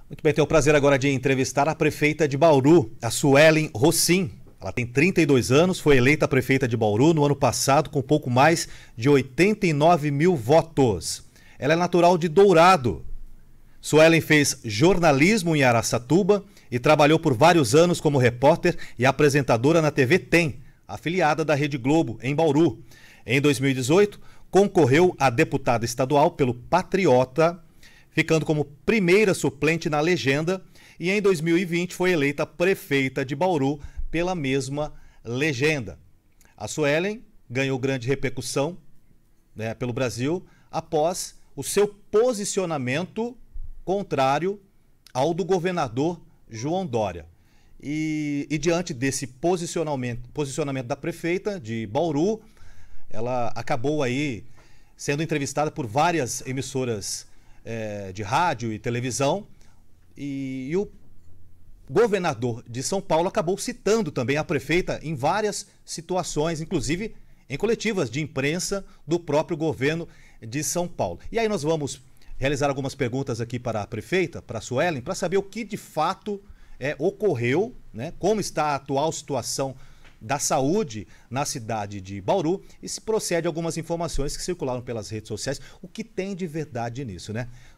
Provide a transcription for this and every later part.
Muito bem, tenho o prazer agora de entrevistar a prefeita de Bauru, a Suelen Rossim. Ela tem 32 anos, foi eleita prefeita de Bauru no ano passado com pouco mais de 89 mil votos. Ela é natural de Dourado. Suelen fez jornalismo em Araçatuba e trabalhou por vários anos como repórter e apresentadora na TV Tem, afiliada da Rede Globo, em Bauru. Em 2018, concorreu a deputada estadual pelo Patriota, ficando como primeira suplente na legenda, e em 2020 foi eleita prefeita de Bauru pela mesma legenda. A Suelen ganhou grande repercussão, pelo Brasil após o seu posicionamento contrário ao do governador João Dória. E diante desse posicionamento da prefeita de Bauru, ela acabou aí sendo entrevistada por várias emissoras de rádio e televisão, e o governador de São Paulo acabou citando também a prefeita em várias situações, inclusive em coletivas de imprensa do próprio governo de São Paulo. E aí nós vamos realizar algumas perguntas aqui para a prefeita, para a Suelen, para saber o que de fato ocorreu, como está a atual situação da saúde na cidade de Bauru e se procede algumas informações que circularam pelas redes sociais, o que tem de verdade nisso,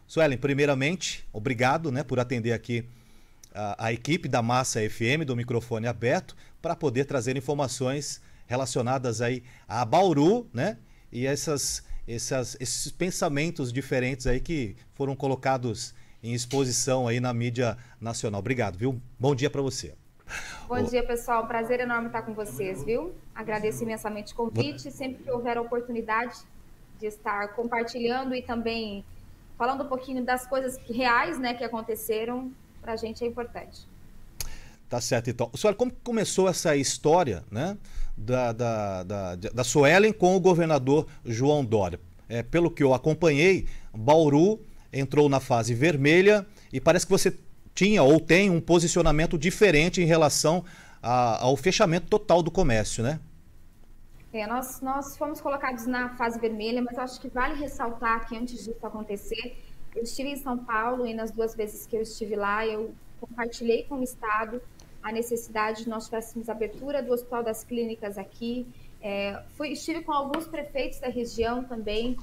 Suelen, primeiramente, obrigado, por atender aqui a equipe da Massa FM, do microfone aberto, para poder trazer informações relacionadas aí a Bauru, e esses pensamentos diferentes aí que foram colocados em exposição aí na mídia nacional. Obrigado, viu? Bom dia para você. Bom dia, pessoal. Prazer enorme estar com vocês, viu? Agradeço imensamente o convite. Sempre que houver a oportunidade de estar compartilhando e também falando um pouquinho das coisas reais, que aconteceram, para a gente é importante. Tá certo, então. Senhora, como começou essa história, da Suelen com o governador João Dória? Pelo que eu acompanhei, Bauru entrou na fase vermelha e parece que você tinha ou tem um posicionamento diferente em relação ao fechamento total do comércio, Nós fomos colocados na fase vermelha, mas eu acho que vale ressaltar que antes disso acontecer, eu estive em São Paulo e nas 2 vezes que eu estive lá, eu compartilhei com o Estado a necessidade de nós tivéssemos abertura do Hospital das Clínicas aqui. Estive com alguns prefeitos da região também,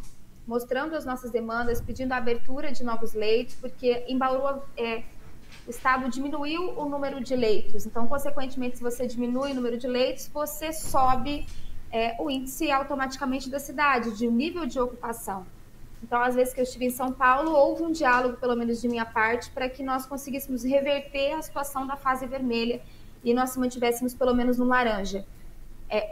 mostrando as nossas demandas, pedindo a abertura de novos leitos, porque em Bauru o Estado diminuiu o número de leitos. Então, consequentemente, se você diminui o número de leitos, você sobe o índice automaticamente da cidade, de nível de ocupação. Então, às vezes que eu estive em São Paulo, houve um diálogo, pelo menos de minha parte, para que nós conseguíssemos reverter a situação da fase vermelha e nós se mantivéssemos pelo menos no laranja.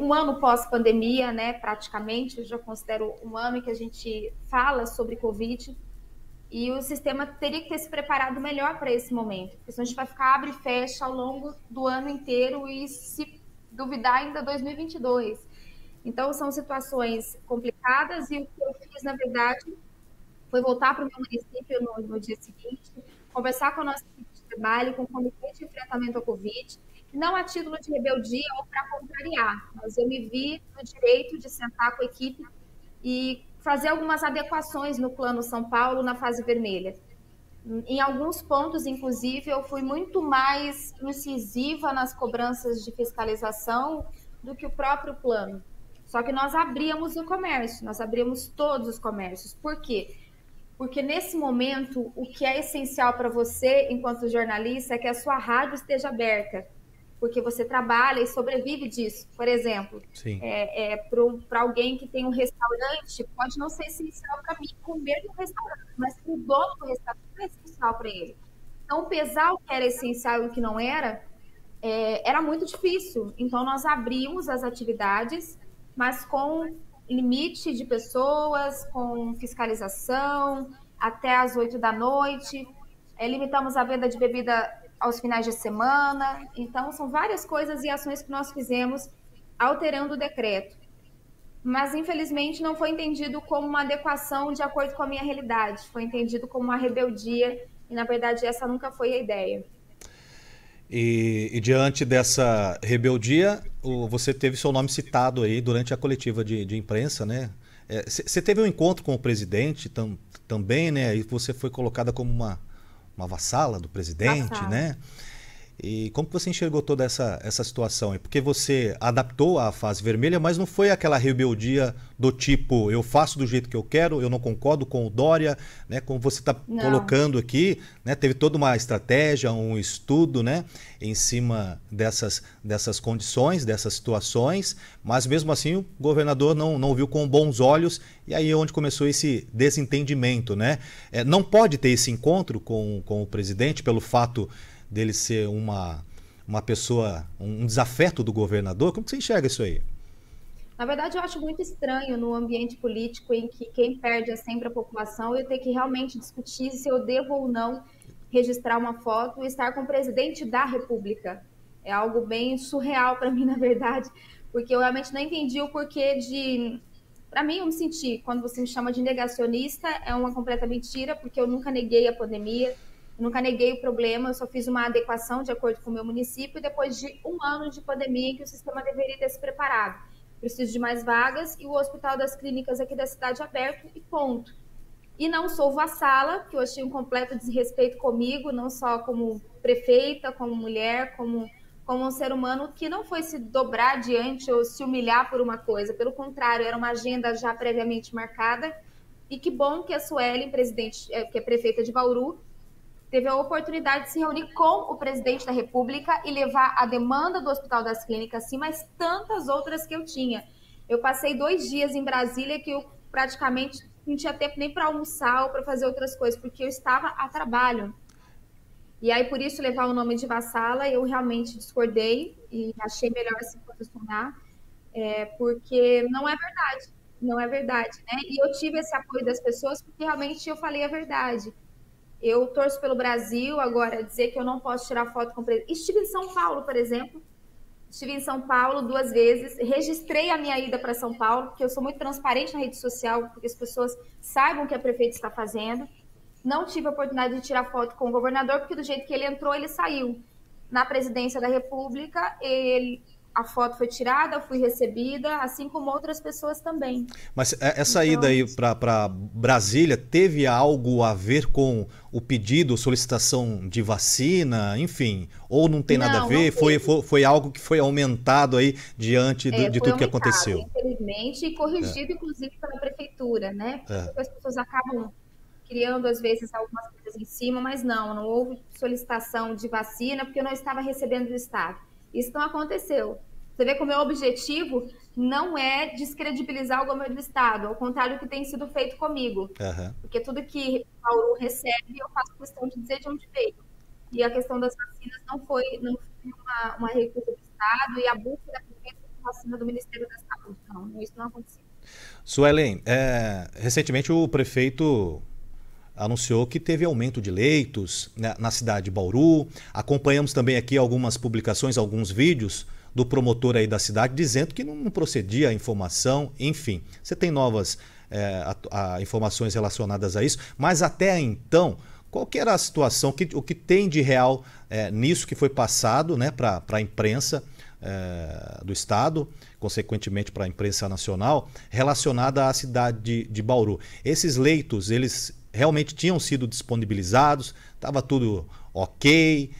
Um ano pós-pandemia, praticamente, eu já considero um ano em que a gente fala sobre Covid, e o sistema teria que ter se preparado melhor para esse momento, porque senão a gente vai ficar abre e fecha ao longo do ano inteiro e, se duvidar, ainda 2022. Então, são situações complicadas e o que eu fiz, na verdade, foi voltar para o meu município no dia seguinte, conversar com a nossa equipe de trabalho, com o Comitê de Enfrentamento à Covid, não a título de rebeldia ou para contrariar, mas eu me vi no direito de sentar com a equipe e fazer algumas adequações no Plano São Paulo na fase vermelha. Em alguns pontos, inclusive, eu fui muito mais incisiva nas cobranças de fiscalização do que o próprio plano. Só que nós abríamos o comércio, nós abríamos todos os comércios. Por quê? Porque nesse momento, o que é essencial para você, enquanto jornalista, é que a sua rádio esteja aberta, porque você trabalha e sobrevive disso. Por exemplo, para alguém que tem um restaurante, pode não ser essencial para mim comer no restaurante, mas para o dono do restaurante é essencial para ele. Então, pesar o que era essencial e o que não era, era muito difícil. Então, nós abrimos as atividades, mas com limite de pessoas, com fiscalização, até às 8 da noite. Limitamos a venda de bebida aos finais de semana. Então, são várias coisas e ações que nós fizemos alterando o decreto. Mas, infelizmente, não foi entendido como uma adequação de acordo com a minha realidade. Foi entendido como uma rebeldia e, na verdade, essa nunca foi a ideia. E diante dessa rebeldia, você teve seu nome citado aí durante a coletiva de imprensa, Você teve um encontro com o presidente também, E você foi colocada como uma vassala do presidente, Vassala. né? E como que você enxergou toda essa situação aí? Porque você adaptou à fase vermelha, mas não foi aquela rebeldia do tipo, eu faço do jeito que eu quero, eu não concordo com o Dória, né? Como você está Não. colocando aqui, né? Teve toda uma estratégia, um estudo, né? Em cima dessas condições, dessas situações, mas mesmo assim o governador não viu com bons olhos, e aí é onde começou esse desentendimento, né? Não pode ter esse encontro com o presidente pelo fato dele ser uma pessoa, um desafeto do governador. Como que você enxerga isso aí? Na verdade, eu acho muito estranho no ambiente político em que quem perde é sempre a população eu ter que realmente discutir se eu devo ou não registrar uma foto e estar com o presidente da República. É algo bem surreal para mim, na verdade, porque eu realmente não entendi o porquê de. Para mim, eu me senti, quando você me chama de negacionista, é uma completa mentira, porque eu nunca neguei a pandemia, eu nunca neguei o problema, eu só fiz uma adequação de acordo com o meu município, depois de um ano de pandemia em que o sistema deveria ter se preparado. Preciso de mais vagas e o Hospital das Clínicas aqui da cidade aberto e ponto. E não sou vassala, que eu achei um completo desrespeito comigo, não só como prefeita, como mulher, como um ser humano que não foi se dobrar diante ou se humilhar por uma coisa. Pelo contrário, era uma agenda já previamente marcada. E que bom que a Suelen, presidente, que é prefeita de Bauru, teve a oportunidade de se reunir com o presidente da República e levar a demanda do Hospital das Clínicas, sim, mas tantas outras que eu tinha. Eu passei 2 dias em Brasília que eu praticamente não tinha tempo nem para almoçar ou para fazer outras coisas, porque eu estava a trabalho. E aí, por isso, levar o nome de vassala, eu realmente discordei e achei melhor se posicionar, porque não é verdade. Não é verdade, né? E eu tive esse apoio das pessoas porque realmente eu falei a verdade. Eu torço pelo Brasil, agora dizer que eu não posso tirar foto com o presidente. Estive em São Paulo, por exemplo. Estive em São Paulo 2 vezes. Registrei a minha ida para São Paulo, porque eu sou muito transparente na rede social, porque as pessoas saibam o que a prefeita está fazendo. Não tive a oportunidade de tirar foto com o governador, porque do jeito que ele entrou, ele saiu. Na presidência da República, a foto foi tirada, eu fui recebida, assim como outras pessoas também. Mas essa ida Então, aí para Brasília teve algo a ver com o pedido, solicitação de vacina, enfim, ou não tem nada a não ver? teve. Foi algo que foi aumentado aí diante de Foi tudo que aumentado, aconteceu? infelizmente, e corrigido, inclusive, pela prefeitura, né? É. Porque as pessoas acabam criando, às vezes, algumas coisas em cima, mas não houve solicitação de vacina, porque eu não estava recebendo do Estado. Isso não aconteceu. Você vê que o meu objetivo não é descredibilizar o governo do Estado, ao contrário do que tem sido feito comigo. Aham. Porque tudo que o Bauru recebe, eu faço questão de dizer de onde veio. E a questão das vacinas não foi uma recusa do Estado e a busca da prefeita de vacina do Ministério da Saúde. Não, isso não aconteceu. Suelen, recentemente o prefeito anunciou que teve aumento de leitos, né, na cidade de Bauru. Acompanhamos também aqui algumas publicações, alguns vídeos do promotor aí da cidade dizendo que não procedia a informação, enfim. Você tem novas informações relacionadas a isso, mas até então, qual que era a situação, o que tem de real nisso que foi passado, né, para a imprensa do Estado, consequentemente para a imprensa nacional, relacionada à cidade de Bauru? Esses leitos, eles realmente tinham sido disponibilizados? Estava tudo ok?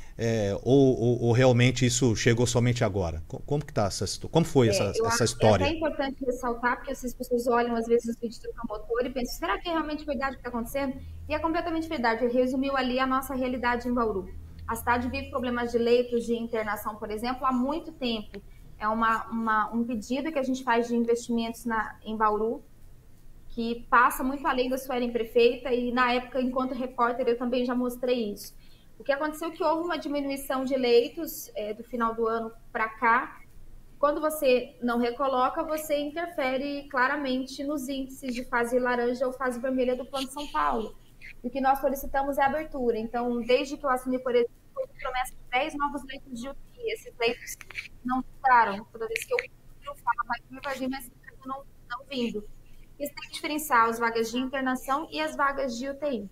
Ou realmente isso chegou somente agora? Como que tá como foi essa É até história? importante ressaltar, porque essas pessoas olham às vezes os vídeos do promotor e pensam, será que é realmente verdade o que está acontecendo? E é completamente verdade. Ele resumiu ali a nossa realidade em Bauru. A cidade vive problemas de leitos de internação, por exemplo, há muito tempo. É um pedido que a gente faz de investimentos em Bauru, que passa muito além da Suelen prefeita, e na época, enquanto repórter, eu também já mostrei isso. O que aconteceu é que houve uma diminuição de leitos do final do ano para cá. Quando você não recoloca, você interfere claramente nos índices de fase laranja ou fase vermelha do Plano São Paulo. O que nós solicitamos é a abertura. Então, desde que eu assumi, por exemplo, foi promessa de 10 novos leitos de UTI. Esses leitos não ficaram. Toda vez que eu falo, vai vir, mas não vindo. Isso tem que diferenciar as vagas de internação e as vagas de UTI.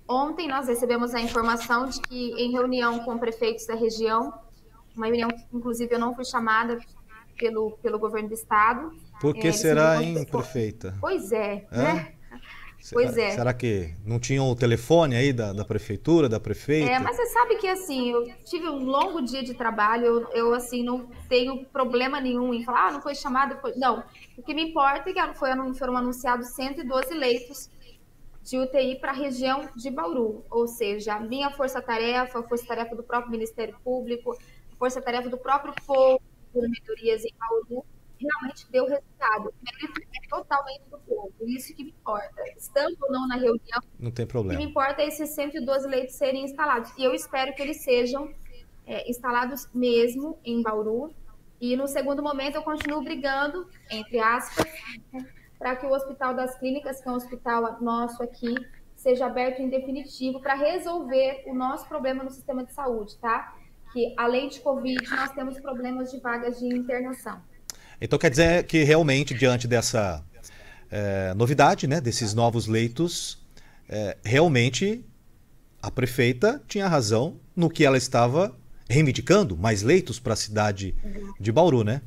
Ontem nós recebemos a informação de que, em reunião com prefeitos da região, uma reunião que, inclusive, eu não fui chamada pelo governo do estado. Por que Eles será, simplesmente... hein, prefeita? Pois é, Hã? né? Pois é. Será que não tinha o telefone aí da prefeitura, da prefeita? Mas você sabe que, assim, eu tive um longo dia de trabalho, eu assim, não tenho problema nenhum em falar, não foi chamada, não. O que me importa é que foram anunciados 112 leitos de UTI para a região de Bauru, ou seja, a minha força-tarefa, a força-tarefa do próprio Ministério Público, a força-tarefa do próprio povo, por melhorias em Bauru, realmente deu resultado. O mérito é totalmente do povo, isso que me importa. Estando ou não na reunião, Não tem o que me problema. importa é esses 112 leitos serem instalados. E eu espero que eles sejam instalados mesmo em Bauru. E no segundo momento eu continuo brigando, entre aspas, para que o Hospital das Clínicas, que é um hospital nosso aqui, seja aberto em definitivo para resolver o nosso problema no sistema de saúde, tá? Que além de Covid, nós temos problemas de vagas de internação. Então quer dizer que realmente, diante dessa novidade, né, desses novos leitos, realmente a prefeita tinha razão no que ela estava reivindicando, mais leitos para a cidade de Bauru, né?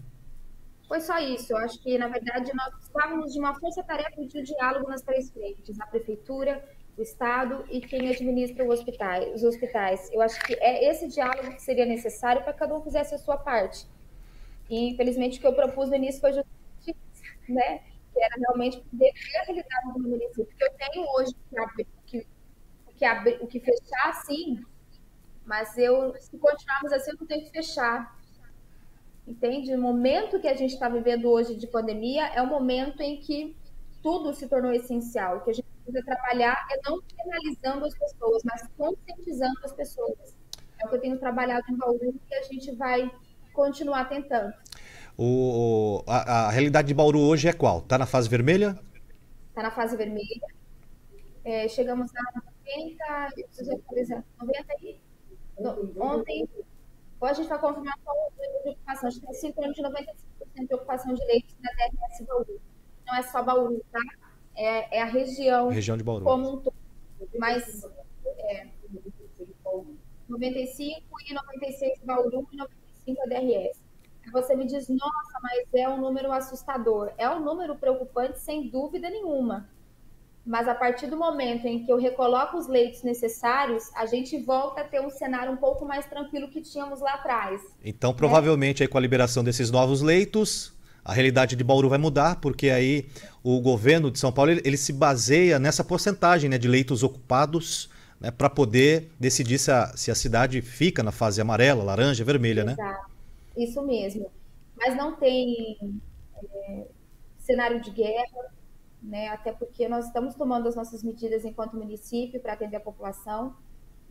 Foi só isso. Eu acho que, na verdade, nós precisávamos de uma força-tarefa de um diálogo nas três frentes: a prefeitura, o Estado e quem administra os hospitais. Eu acho que é esse diálogo que seria necessário para que cada um fizesse a sua parte. E, infelizmente, o que eu propus no início foi justamente isso, né? Que era realmente poder ver a realidade do município. Porque eu tenho hoje o que fechar, sim, mas se continuarmos assim, eu não tenho que fechar. Entende? O momento que a gente está vivendo hoje de pandemia é o momento em que tudo se tornou essencial. O que a gente precisa trabalhar é não penalizando as pessoas, mas conscientizando as pessoas. É o que eu tenho trabalhado em Bauru e a gente vai continuar tentando. A realidade de Bauru hoje é qual? Está na fase vermelha? Está na fase vermelha. Chegamos a 90, eu preciso atualizar, 90 e ontem. Hoje a gente vai confirmar qual o nível de ocupação. A gente tem em torno de 95% de ocupação de leitos na DRS Bauru. Não é só Bauru, tá? É a região Região de Bauru. como um todo. Mas 95 e 96 Bauru e 95 a DRS. Você me diz, nossa, mas é um número assustador. É um número preocupante, sem dúvida nenhuma. Mas a partir do momento em que eu recoloco os leitos necessários, a gente volta a ter um cenário um pouco mais tranquilo que tínhamos lá atrás. Então, provavelmente, aí, com a liberação desses novos leitos, a realidade de Bauru vai mudar, porque aí o governo de São Paulo ele se baseia nessa porcentagem, né, de leitos ocupados, né, para poder decidir se a cidade fica na fase amarela, laranja, vermelha, né? Exato. Isso mesmo. Mas não tem cenário de guerra, né? Até porque nós estamos tomando as nossas medidas enquanto município para atender a população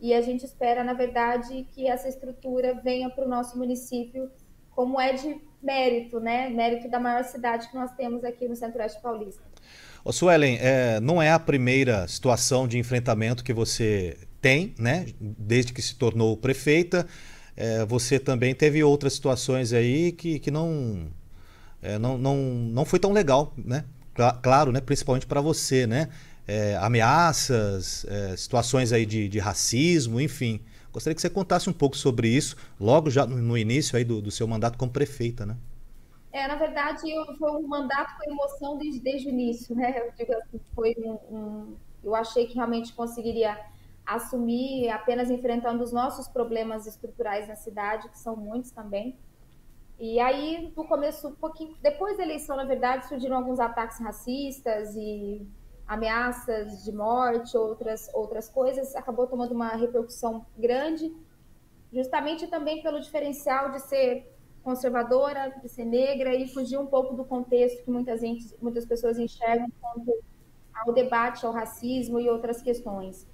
e a gente espera, na verdade, que essa estrutura venha para o nosso município como é de mérito, né? Mérito da maior cidade que nós temos aqui no Centro-Oeste Paulista. Ô Suelen, não é a primeira situação de enfrentamento que você tem, né? Desde que se tornou prefeita, você também teve outras situações aí que não foi tão legal, né? Claro, né? Principalmente para você, né? Ameaças, situações aí de racismo, enfim. Gostaria que você contasse um pouco sobre isso, logo já no início aí do seu mandato como prefeita, né? Na verdade, foi um mandato com emoção desde o início, né? Eu digo assim, eu achei que realmente conseguiria assumir apenas enfrentando os nossos problemas estruturais na cidade, que são muitos também. E aí, no começo, um pouquinho depois da eleição, na verdade, surgiram alguns ataques racistas e ameaças de morte, outras coisas. Acabou tomando uma repercussão grande, justamente também pelo diferencial de ser conservadora, de ser negra e fugir um pouco do contexto que muitas pessoas enxergam quanto ao debate, ao racismo e outras questões.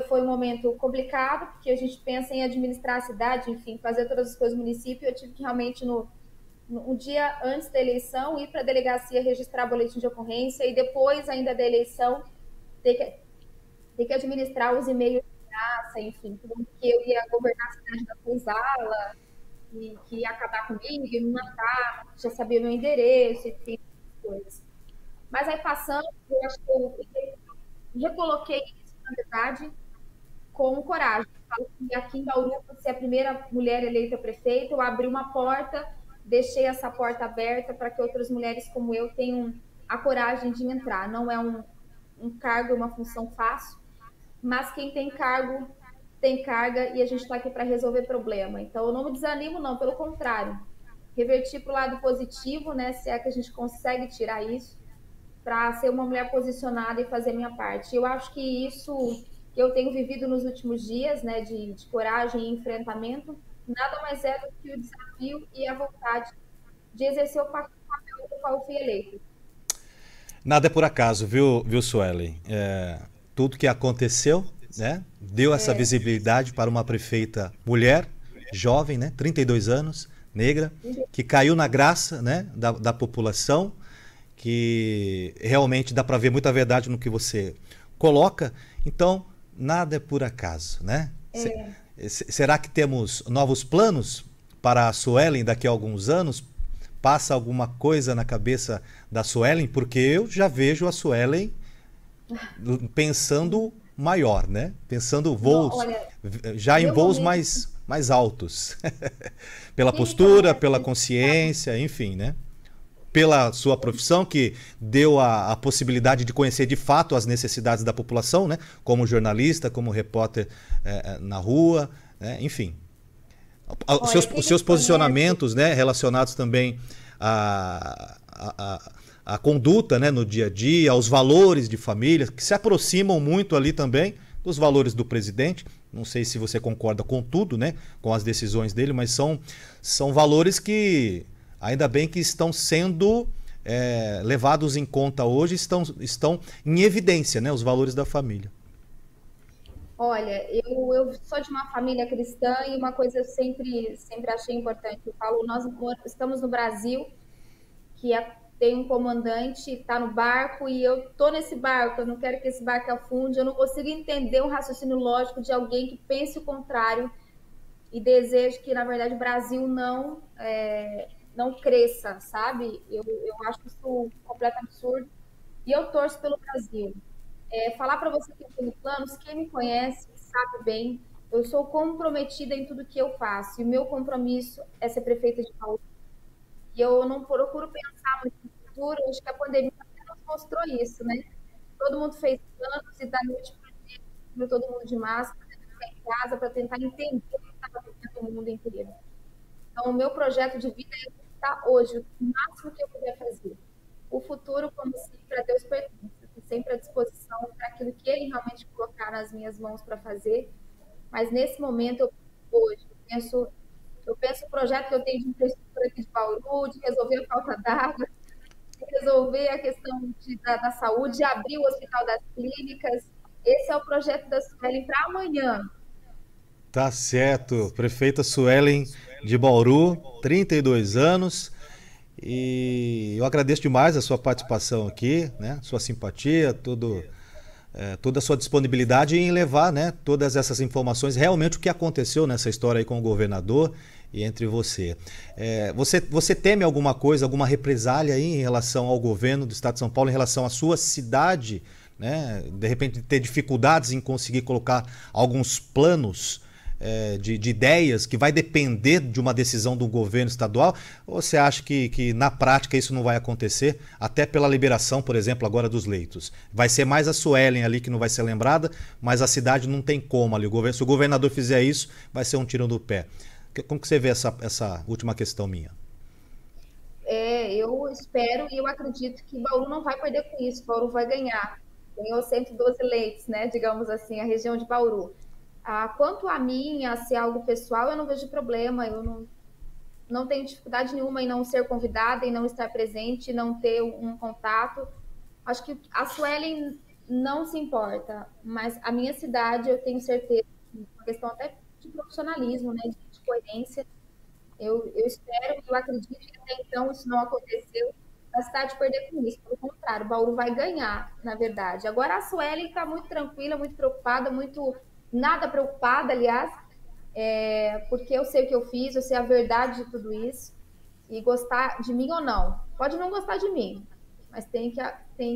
Foi um momento complicado, porque a gente pensa em administrar a cidade, enfim, fazer todas as coisas do município. Eu tive que realmente, um dia antes da eleição, ir para a delegacia registrar boletim de ocorrência e depois, ainda da eleição, ter que administrar os e-mails de graça, enfim, tudo que eu ia governar a cidade da senzala, e que ia acabar comigo, e me matar, já sabia o meu endereço, enfim, coisas. Mas aí passando, eu acho que eu recoloquei isso, na verdade, com coragem. Falo que aqui em Bauru, por ser a primeira mulher eleita prefeita, eu abri uma porta, deixei essa porta aberta para que outras mulheres como eu tenham a coragem de entrar. Não um cargo e uma função fácil, mas quem tem cargo tem carga e a gente está aqui para resolver problema. Então, eu não me desanimo, não, pelo contrário. Revertir para o lado positivo, né? Se é que a gente consegue tirar isso, para ser uma mulher posicionada e fazer minha parte. Eu acho que isso que eu tenho vivido nos últimos dias, né, de coragem e enfrentamento, nada mais é do que o desafio e a vontade de exercer o papel do qual eu fui eleita. Nada é por acaso, viu, Suelen? Tudo que aconteceu, né, deu essa visibilidade para uma prefeita mulher, jovem, né, 32 anos, negra, que caiu na graça, né, da população, que realmente dá para ver muita verdade no que você coloca. Então, nada é por acaso, né? Será que temos novos planos para a Suelen daqui a alguns anos? Passa alguma coisa na cabeça da Suelen? Porque eu já vejo a Suelen pensando maior, né? Pensando voos, já em voos mais altos. Pela postura, pela consciência, enfim, né? Pela sua profissão, que deu a possibilidade de conhecer de fato as necessidades da população, né? Como jornalista, como repórter na rua, né? Enfim. Os seus posicionamentos, né? Relacionados também à conduta, né? No dia a dia, aos valores de família, que se aproximam muito ali também dos valores do presidente. Não sei se você concorda com tudo, né? Com as decisões dele, mas são valores que... Ainda bem que estão sendo levados em conta hoje, estão em evidência, né, os valores da família. Olha, eu sou de uma família cristã e uma coisa eu sempre achei importante. Eu falo, nós estamos no Brasil, que tem um comandante, está no barco e eu estou nesse barco, eu não quero que esse barco afunde, eu não consigo entender um raciocínio lógico de alguém que pense o contrário e deseje que, na verdade, o Brasil não cresça, sabe? Eu acho isso completamente absurdo. E eu torço pelo Brasil. Falar para você que eu tenho planos, quem me conhece sabe bem, eu sou comprometida em tudo que eu faço. E o meu compromisso é ser prefeita de Bauru. E eu não procuro pensar muito no futuro, acho que a pandemia nos mostrou isso, né? Todo mundo fez planos e da noite para o dia, todo mundo de máscara, em casa, para tentar entender o que estava acontecendo no mundo inteiro. Então, o meu projeto de vida é estar hoje, o máximo que eu puder fazer. O futuro, como sempre, a Deus pertence. Estou sempre à disposição para aquilo que Ele realmente colocar nas minhas mãos para fazer. Mas, nesse momento, eu penso o projeto que eu tenho de infraestrutura aqui de Bauru, de resolver a falta d'água, de resolver a questão da saúde, de abrir o Hospital das Clínicas. Esse é o projeto da Suelen para amanhã. Tá certo. Prefeita Suelen de Bauru, 32 anos. E eu agradeço demais a sua participação aqui, né? Sua simpatia, toda a sua disponibilidade em levar, né, todas essas informações, realmente o que aconteceu nessa história aí com o governador e entre você. Você teme alguma coisa, alguma represália aí em relação ao governo do Estado de São Paulo, em relação à sua cidade, né? De repente ter dificuldades em conseguir colocar alguns planos de ideias que vai depender de uma decisão do governo estadual? Ou você acha que na prática isso não vai acontecer, até pela liberação, por exemplo, agora dos leitos? Vai ser mais a Suelen ali que não vai ser lembrada, mas a cidade não tem como ali. Se o governador fizer isso, vai ser um tiro no pé. Como que você vê essa última questão minha? Eu espero e eu acredito que Bauru não vai perder com isso, Bauru vai ganhar. Ganhou 112 leitos, né, digamos assim, a região de Bauru. Quanto a mim, a ser algo pessoal, eu não vejo problema, eu não tenho dificuldade nenhuma em não ser convidada, em não estar presente, não ter um contato. Acho que a Suelen não se importa, mas a minha cidade, eu tenho certeza, uma questão até de profissionalismo, né, de coerência, eu espero, eu acredito que até então isso não aconteceu, a cidade perder com isso. Pelo contrário, Bauru vai ganhar, na verdade. Agora a Suelen está muito tranquila, muito preocupada, nada preocupada, aliás, porque eu sei o que eu fiz, eu sei a verdade de tudo isso, e gostar de mim ou não. Pode não gostar de mim, mas tem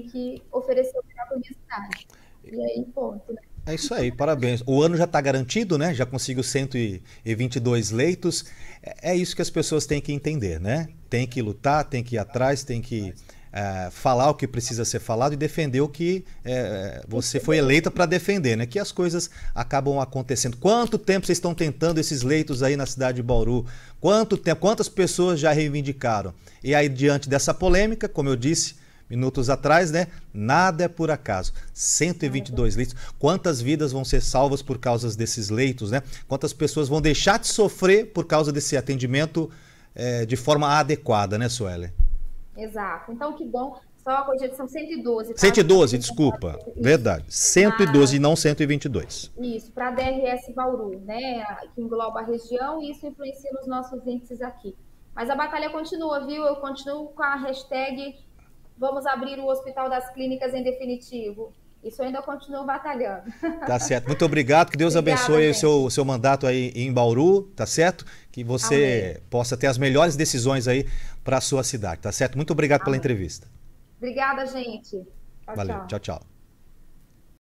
que oferecer o melhor para a minha cidade. E aí, ponto, né? É isso aí, parabéns. O ano já está garantido, né? Já conseguiu 122 leitos. É isso que as pessoas têm que entender, né? Tem que lutar, tem que ir atrás, tem que falar o que precisa ser falado e defender o que você foi eleita para defender, né? Que as coisas acabam acontecendo. Quanto tempo vocês estão tentando esses leitos aí na cidade de Bauru? Quanto tempo? Quantas pessoas já reivindicaram? E aí, diante dessa polêmica, como eu disse minutos atrás, né? Nada é por acaso. 122 leitos. Quantas vidas vão ser salvas por causa desses leitos, né? Quantas pessoas vão deixar de sofrer por causa desse atendimento de forma adequada, né, Suelen? Exato. Então, que bom. Só a correção são 112. Tá? 112, desculpa. Isso. Verdade. 112 e não 122. Isso, para a DRS Bauru, né? Que engloba a região e isso influencia nos nossos índices aqui. Mas a batalha continua, viu? Eu continuo com a hashtag Vamos abrir o Hospital das Clínicas em definitivo. Isso eu ainda continuo batalhando. Tá certo. Muito obrigado. Que Deus abençoe o seu mandato aí em Bauru, tá certo? Que você possa ter as melhores decisões aí para a sua cidade, tá certo? Muito obrigado pela entrevista. Obrigada, gente. Valeu. Tchau, tchau.